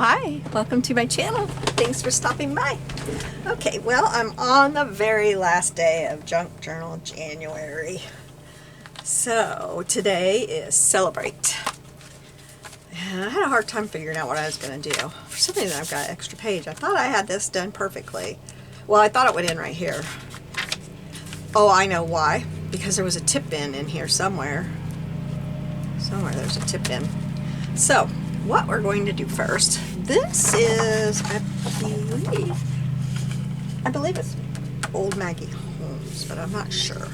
Hi, welcome to my channel. Thanks for stopping by. Okay, well, I'm on the very last day of Junk Journal January. So today is Celebrate. And I had a hard time figuring out what I was going to do. For some reason I've got an extra page. I thought I had this done perfectly. Well, I thought it would end right here. Oh, I know why. Because there was a tip in here somewhere. Somewhere there's a tip in. So, what we're going to do first, this is, I believe it's Old Maggie Holmes, but I'm not sure.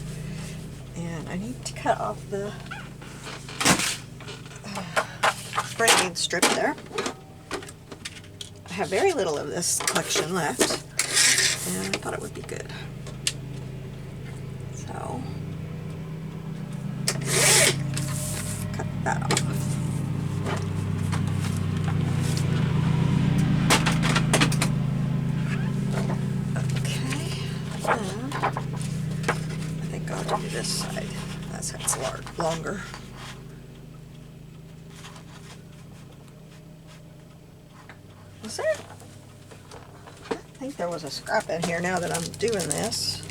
And I need to cut off the branding strip there. I have very little of this collection left, and I thought it would be good. So, cut that off. I think I'll do this side. That side's longer. Was there? I think there was a scrap in here now that I'm doing this.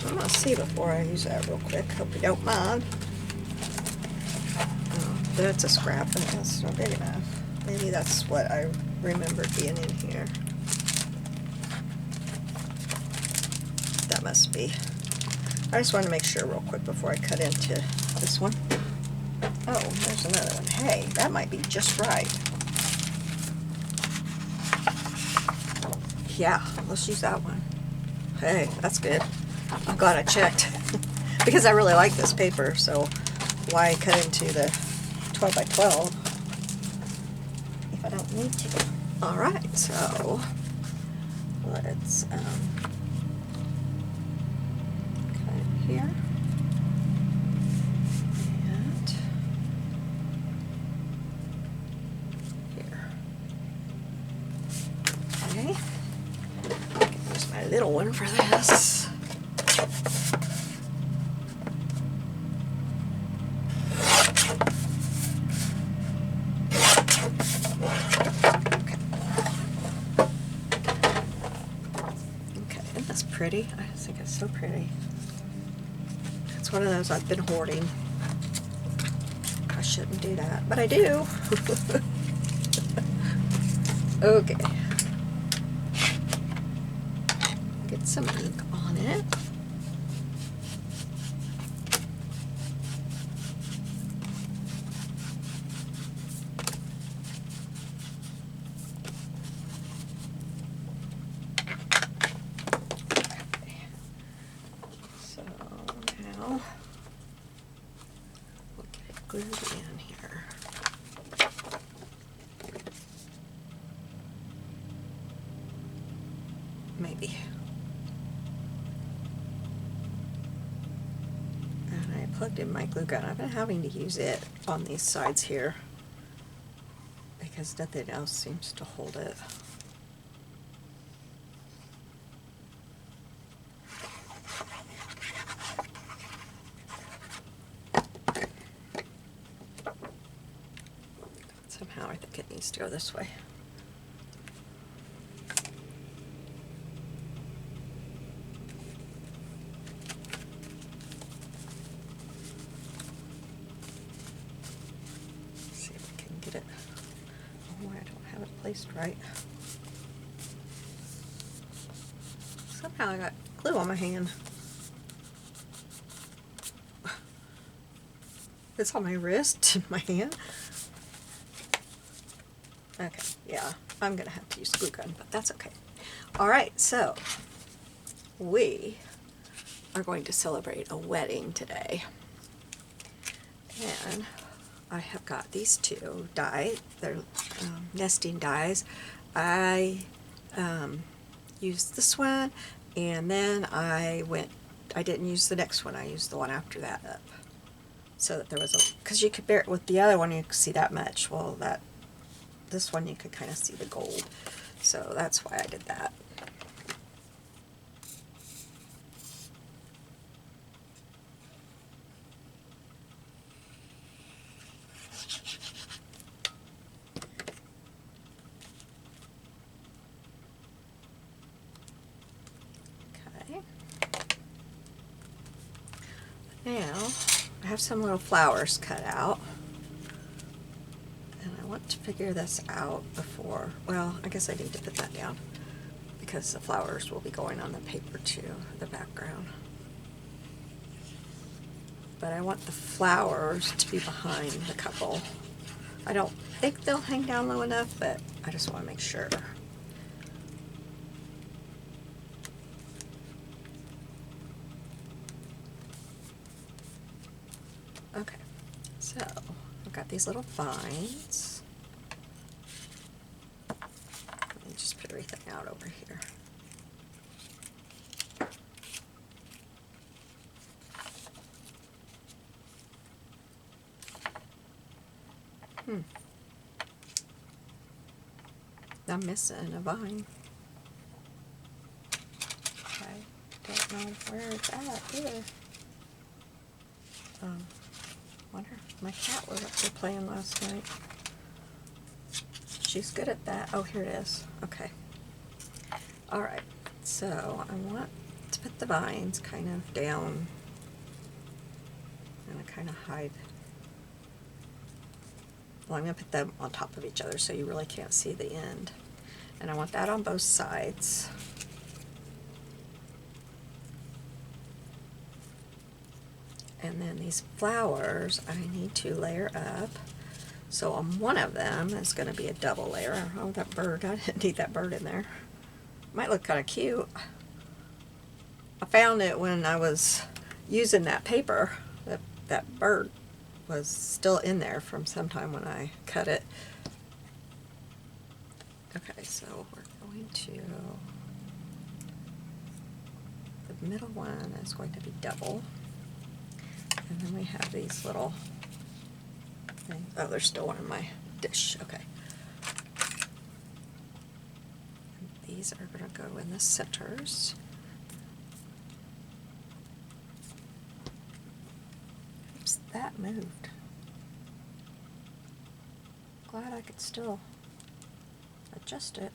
I'm going to see before I use that real quick. Hope you don't mind. Oh, that's a scrap, and that's not big enough. Maybe that's what I remember being in here. That must be. I just wanted to make sure real quick before I cut into this one. Oh, there's another one. Hey, that might be just right. Yeah, let's use that one. Hey, that's good. I'm glad I checked. Because I really like this paper, so why cut into the 12 by 12 if I don't need to? Alright, so let's here and here. Okay, I can use my little one for this. Okay, isn't this pretty? I just think it's so pretty. It's one of those I've been hoarding. I shouldn't do that, but I do. Okay. Get some ink on it. So now we'll get it glued in here. Maybe. And I plugged in my glue gun. I've been having to use it on these sides here because nothing else seems to hold it. Somehow I think it needs to go this way. See if we can get it. Oh, I don't have it placed right. Somehow I got glue on my hand. It's on my wrist and my hand. Okay, yeah, I'm gonna have to use glue gun, but that's okay. Alright, so we are going to celebrate a wedding today. And I have got these two die. They're nesting dies. I used this one, and then I didn't use the next one. I used the one after that up. So that there was a, because you could bear it with the other one, you could see that much. Well, this one you could kind of see the gold. So that's why I did that. Now, I have some little flowers cut out. And I want to figure this out before, well, I guess I need to put that down because the flowers will be going on the paper too, the background. But I want the flowers to be behind the couple. I don't think they'll hang down low enough, but I just want to make sure. Okay, so I've got these little vines. Let me just put everything out over here. I'm missing a vine. I don't know where it's at either. Wonder if my cat was up there playing last night. She's good at that. Oh, here it is. Okay. Alright, so I want to put the vines kind of down and kind of hide. Well, I'm going to put them on top of each other so you really can't see the end. And I want that on both sides. And then these flowers I need to layer up. So on one of them is going to be a double layer. Oh, that bird. I didn't need that bird in there. Might look kind of cute. I found it when I was using that paper. That bird was still in there from sometime when I cut it. Okay, so we're going to, the middle one is going to be double. And then we have these little things. Oh, there's still one in my dish. Okay. And these are going to go in the centers. Oops, that moved. Glad I could still adjust it.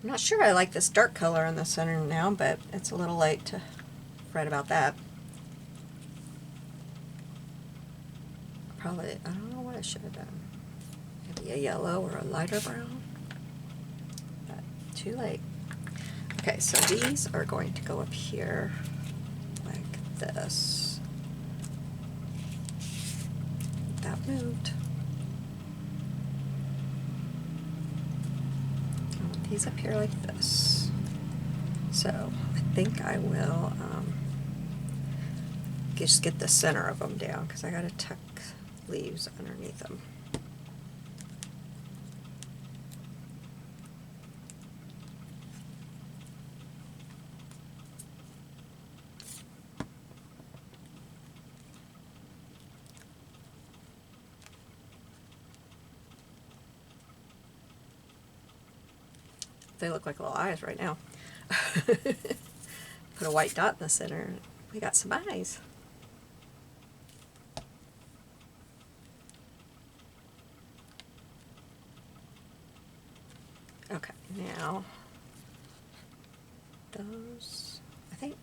I'm not sure I like this dark color in the center now, but it's a little late to fret about that. Probably, I don't know what I should have done. Maybe a yellow or a lighter brown, but too late. Okay, so these are going to go up here like this. That moved. I want these up here like this. So I think I will just get the center of them down because I got to tuck leaves underneath them. They look like little eyes right now. Put a white dot in the center. We got some eyes. Okay, now those, I think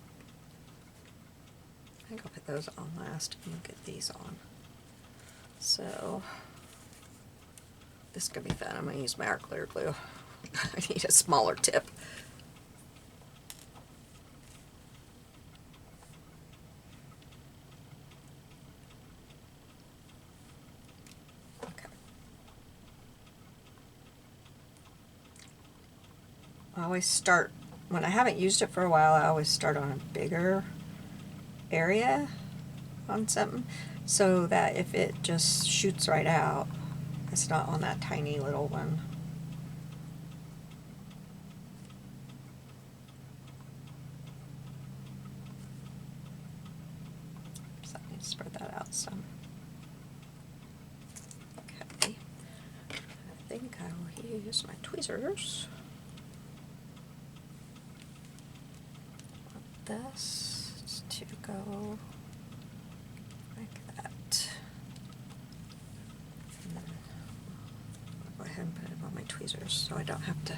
I'll put those on last and we'll get these on. So this is going to be fun. I'm going to use my art clear glue. I need a smaller tip. Okay. I always start, when I haven't used it for a while, I always start on a bigger area on something so that if it just shoots right out, it's not on that tiny little one. So I need to spread that out some. Okay. I think I will use my tweezers. This to go like that. And then I'll go ahead and put it on my tweezers so I don't have to.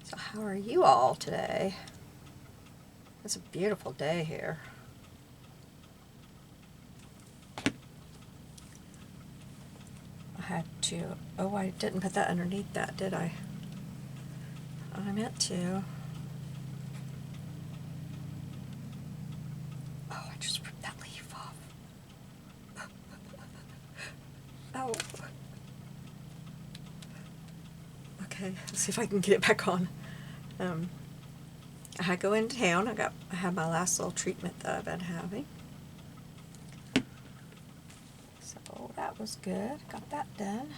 So how are you all today? It's a beautiful day here. I had to, oh, I didn't put that underneath that, did I? I meant to. Oh, I just ripped that leaf off. Oh. Okay, let's see if I can get it back on. I had to go into town. I had my last little treatment that I've been having. So that was good. Got that done.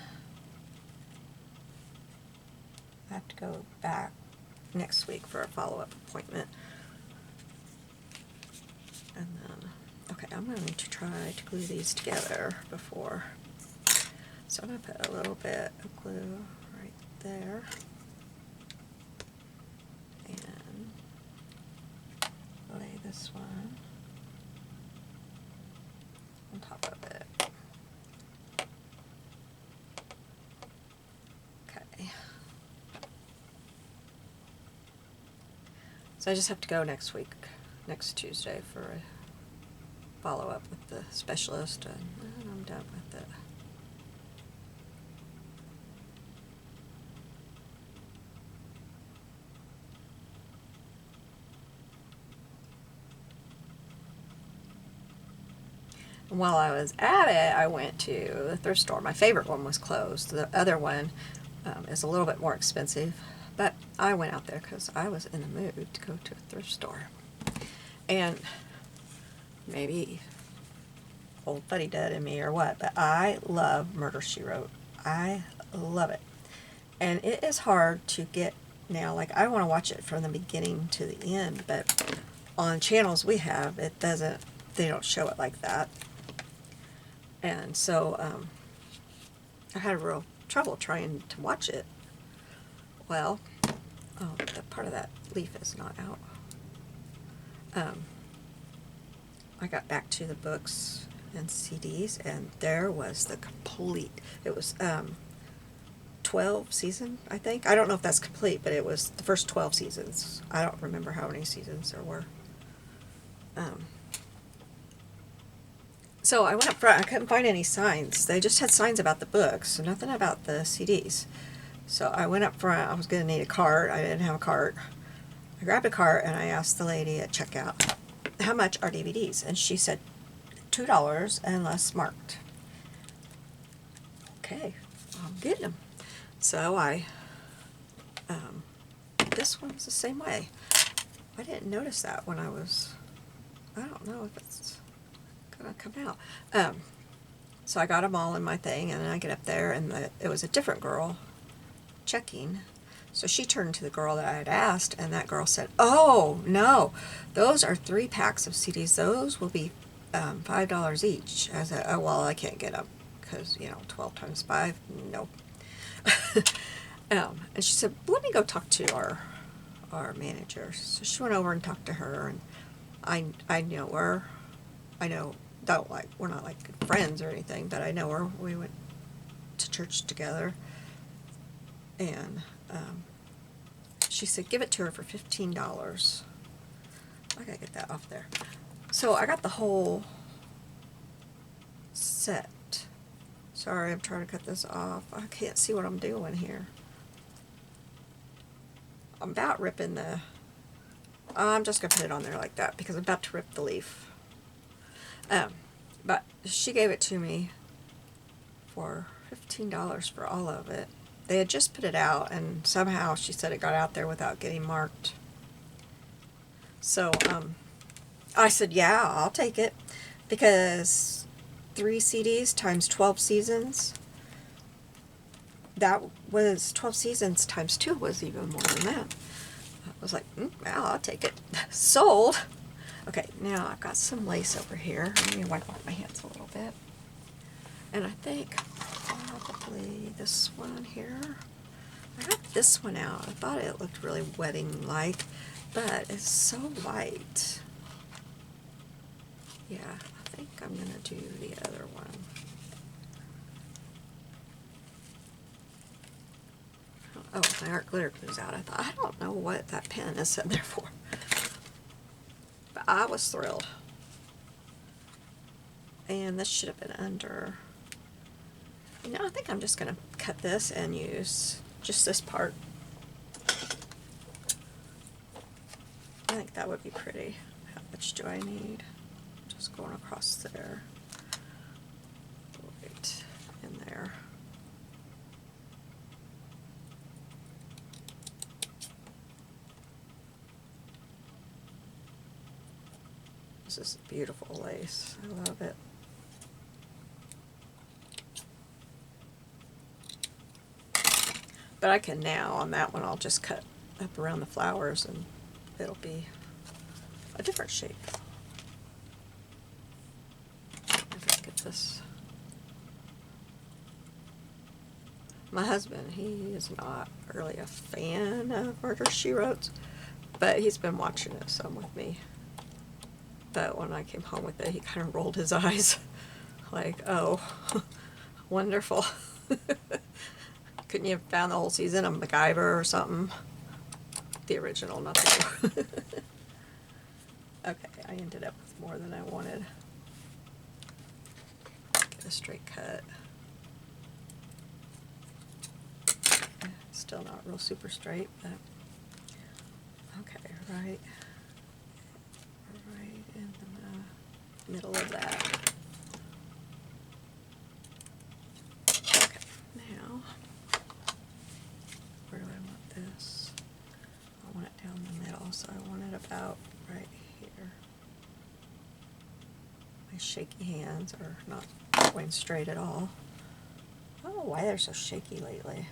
I have to go back next week for a follow-up appointment. And then, okay, I'm going to try to glue these together before. So I'm going to put a little bit of glue right there. And lay this one on top of it. Okay. So I just have to go next week, next Tuesday, for a follow-up with the specialist, and I'm done with it. And while I was at it, I went to the thrift store. My favorite one was closed. The other one is a little bit more expensive, but I went out there because I was in the mood to go to a thrift store. And maybe old fuddy-dud in me or what, but I love Murder, She Wrote. I love it. And it is hard to get now. Like, I want to watch it from the beginning to the end, but on channels we have, it doesn't, they don't show it like that. And so I had real trouble trying to watch it. Well, oh, the part of that leaf is not out. I got back to the books and CDs, and there was the complete, it was 12 season, I think. I don't know if that's complete, but it was the first 12 seasons. I don't remember how many seasons there were. So I went up front. I couldn't find any signs. They just had signs about the books, so nothing about the CDs. So I went up front. I was going to need a cart. I didn't have a cart. I grabbed a cart, and I asked the lady at checkout, how much are DVDs? And she said $2 unless marked. Okay, I'm getting them. So this one's the same way. I didn't notice that when I don't know if it's gonna come out. So I got them all in my thing, and then I get up there, and it was a different girl checking. So she turned to the girl that I had asked, and that girl said, "Oh, no, those are 3 packs of CDs. Those will be $5 each." I said, "Oh, well, I can't get them because, 12 times 5, no." And she said, "Let me go talk to our manager." So she went over and talked to her, and I know her. We're not like good friends or anything, but I know her. We went to church together, and she said, "Give it to her for $15. I gotta get that off there. So I got the whole set. Sorry, I'm trying to cut this off. I can't see what I'm doing here. I'm about ripping the... I'm just going to put it on there like that because I'm about to rip the leaf. But she gave it to me for $15 for all of it. They had just put it out, and somehow she said it got out there without getting marked. So I said, yeah, I'll take it, because 3 CDs times 12 seasons, that was 12 seasons times 2 was even more than that. I was like, well, I'll take it. Sold. Okay, now I've got some lace over here. Let me wipe off my hands a little bit. And I think probably this one here. I got this one out. I thought it looked really wedding-like, but it's so light. Yeah, I think I'm going to do the other one. Oh, my art glitter glue's out. I don't know what that pen is sitting there for. But I was thrilled. And this should have been under. You know, I think I'm just going to cut this and use just this part. I think that would be pretty. How much do I need? Just going across there. Right in there. This is beautiful lace. I love it. But I can now, on that one, I'll just cut up around the flowers and it'll be a different shape. Let's get this. My husband, he is not really a fan of Murder, She Wrote, but he's been watching it some with me. But when I came home with it, he kind of rolled his eyes like, oh, wonderful. Couldn't you have found the whole season of MacGyver or something? The original, not the new. Okay, I ended up with more than I wanted. Get a straight cut. Still not real super straight, but okay, right in the middle of that. Okay, now where do I want this? I want it down the middle, so I want it about right here. My shaky hands are not going straight at all. I don't know why they're so shaky lately.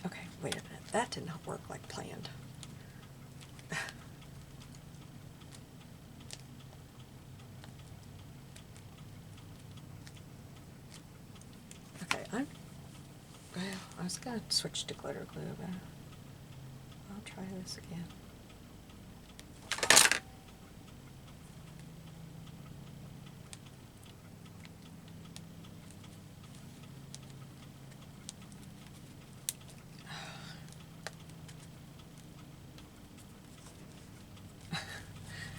Okay, wait a minute. That did not work like planned. Okay, I was going to switch to glitter glue, but I'll try this again.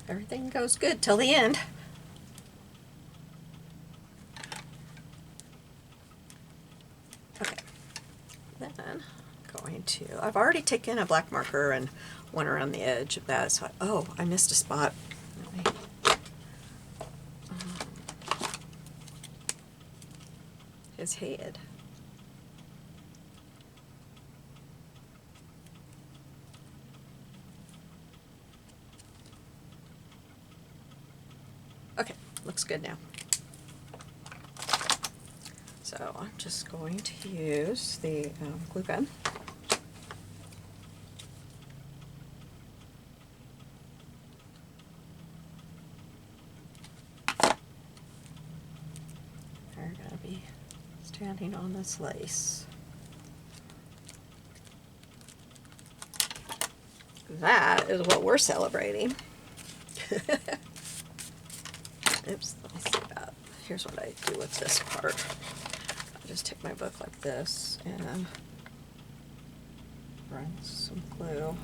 Everything goes good till the end. Okay, then I'm going to, I've already taken a black marker and went around the edge of that, so oh, I missed a spot. His head. Okay, looks good now. So I'm just going to use the glue gun. They're going to be standing on this lace. That is what we're celebrating. Oops, let me see that. Here's what I do with this part. I just take my book like this and run some glue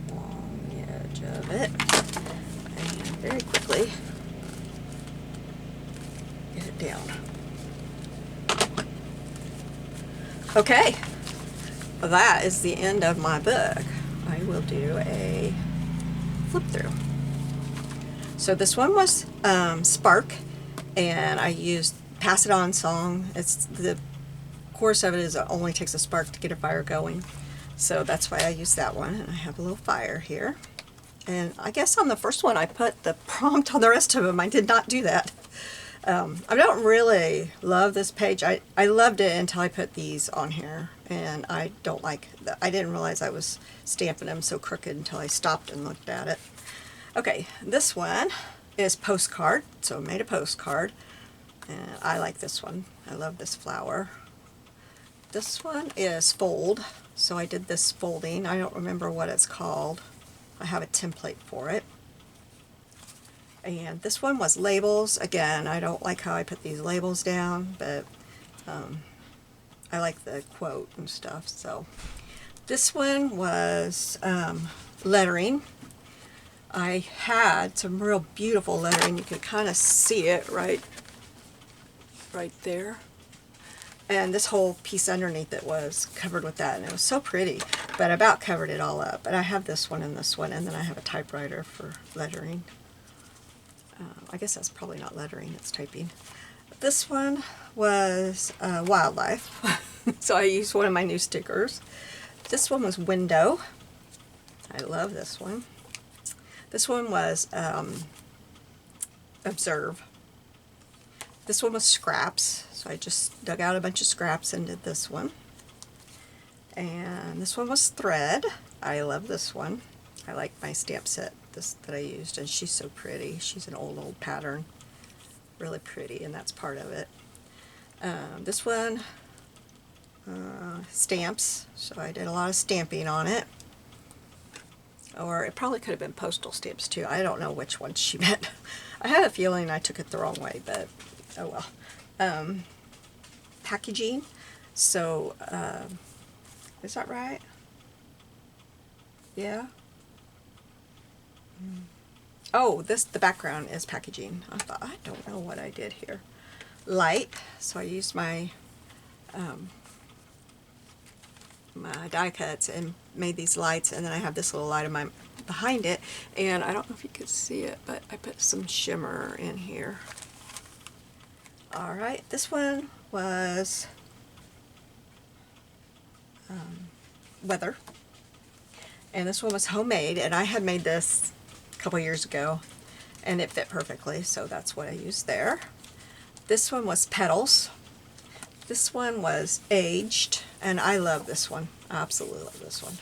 along the edge of it, and very quickly get it down. Okay, that is the end of my book. I will do a flip through. So this one was Spark, and I used Pass It On song. It's the chorus of it is it only takes a spark to get a fire going. So that's why I used that one, and I have a little fire here. And I guess on the first one I put the prompt. On the rest of them I did not do that. I don't really love this page. I loved it until I put these on here, and I don't like I didn't realize I was stamping them so crooked until I stopped and looked at it. Okay, this one is postcard, so I made a postcard. And I like this one. I love this flower. This one is fold, so I did this folding. I don't remember what it's called. I have a template for it. And this one was labels. Again, I don't like how I put these labels down, but I like the quote and stuff. So this one was lettering. I had some real beautiful lettering. You can kind of see it right there. And this whole piece underneath it was covered with that, and it was so pretty, but I about covered it all up. But I have this one, and then I have a typewriter for lettering. I guess that's probably not lettering, it's typing. This one was wildlife, so I used one of my new stickers. This one was window. I love this one. This one was observe. This one was scraps, so I just dug out a bunch of scraps and did this one. And this one was thread. I love this one. I like my stamp set that I used, and she's so pretty. She's an old pattern, really pretty, and that's part of it. This one, stamps, so I did a lot of stamping on it. Or it probably could have been postal stamps too. I don't know which one she meant. I had a feeling I took it the wrong way, but oh well. Packaging. So, is that right? Yeah. Oh, the background is packaging. I don't know what I did here. Light. So I used my my die cuts and made these lights, and then I have this little light behind it, and I don't know if you could see it, but I put some shimmer in here. Alright, this one was weather, and this one was homemade, and I had made this a couple years ago, and it fit perfectly, so that's what I used there. This one was petals. This one was aged, and I love this one. I absolutely love this one.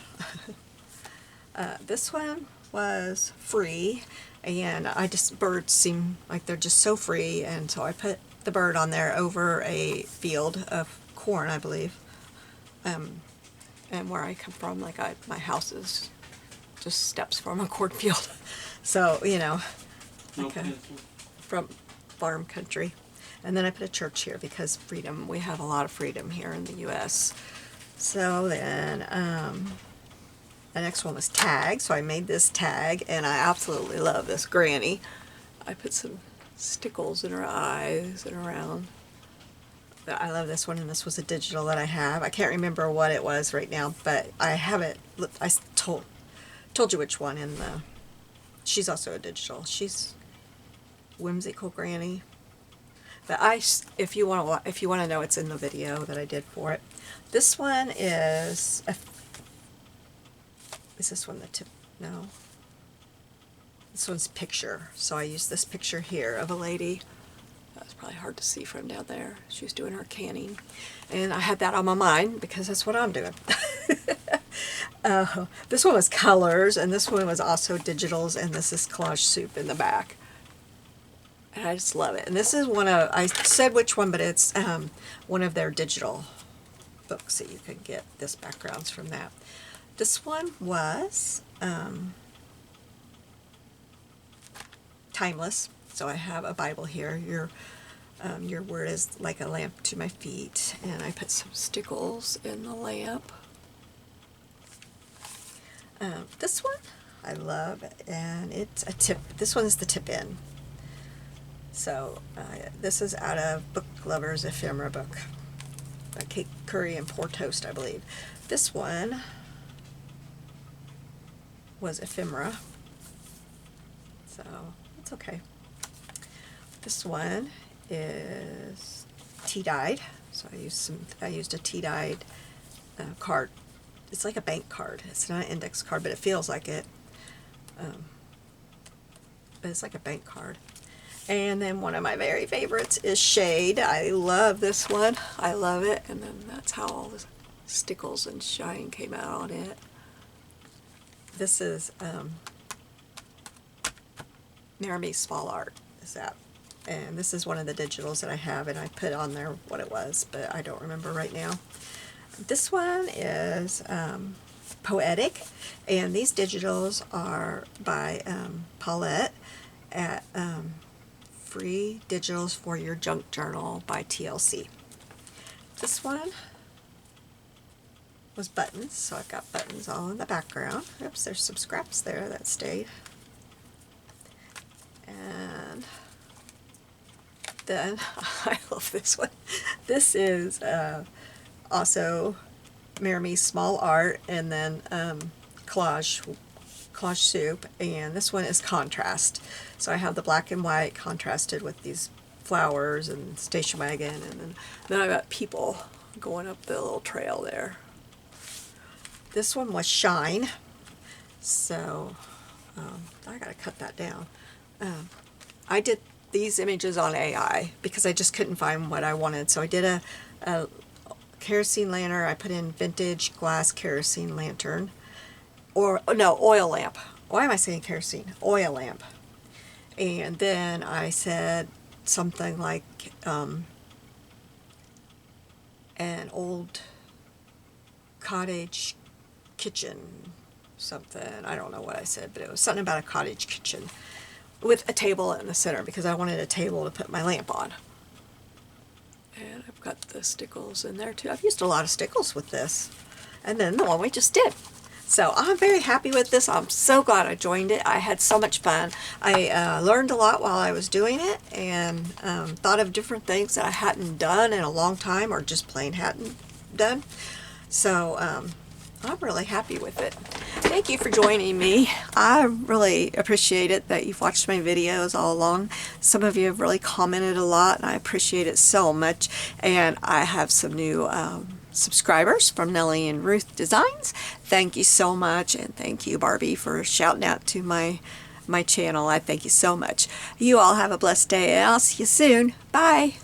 This one was free, and birds seem like they're just so free, and so I put the bird on there over a field of corn, I believe. And where I come from, like my house is just steps from a cornfield. So, you know, like from farm country. And then I put a church here because freedom, we have a lot of freedom here in the U.S. So then, the next one was tag. So I made this tag, and I absolutely love this granny. I put some stickles in her eyes and around. But I love this one, and this was a digital that I have. I can't remember what it was right now, but I have it. I told you which one. She's also a digital. She's Whimsical Granny. But if you want to know, it's in the video that I did for it. This one is this one the tip? No. This one's picture. So I used this picture here of a lady. That's probably hard to see from down there. She was doing her canning, and I had that on my mind because that's what I'm doing. This one was colors, and this one was also digitals, and this is collage soup in the back. And I just love it. And this is I said which one, but it's one of their digital books that you can get this backgrounds from that. This one was timeless. So I have a Bible here. Your word is like a lamp to my feet. And I put some stickles in the lamp. This one I love, and it's a tip. This one is the tip in. So this is out of Book Lovers Ephemera book by Kate Curry and Poor Toast, I believe. This one was ephemera, so it's okay. This one is tea dyed, so I used a tea dyed card. It's like a bank card. It's not an index card, but it feels like it. But it's like a bank card. And then one of my very favorites is Shade. I love this one. I love it. And then that's how all the stickles and shine came out on it. This is Narami's Small Art. Is that And this is one of the digitals that I have, and I put on there what it was, but I don't remember right now. This one is Poetic, and these digitals are by Paulette at Free Digitals for Your Junk Journal by TLC. This one was buttons, so I've got buttons all in the background. Oops, there's some scraps there that stayed. And then, I love this one. This is also Marami's Small Art, and then collage soup, and this one is contrast. So I have the black and white contrasted with these flowers and station wagon, and then I've got people going up the little trail there. This one was Shine, so I gotta cut that down. I did these images on AI because I just couldn't find what I wanted. So I did a kerosene lantern. I put in vintage glass kerosene lantern, or no, oil lamp. Why am I saying kerosene? Oil lamp. And then I said something like an old cottage kitchen, something. I don't know what I said, but it was something about a cottage kitchen with a table in the center because I wanted a table to put my lamp on. And I've got the stickles in there too. I've used a lot of stickles with this. And then the one we just did. So I'm very happy with this. I'm so glad I joined it. I had so much fun. I learned a lot while I was doing it, and thought of different things that I hadn't done in a long time, or just plain hadn't done. So I'm really happy with it. Thank you for joining me. I really appreciate it that you've watched my videos all along. Some of you have really commented a lot, and I appreciate it so much. And I have some new subscribers from Nellie and Ruth Designs. Thank you so much, and thank you, Barbie, for shouting out to my channel. I thank you so much. You all have a blessed day, and I'll see you soon. Bye.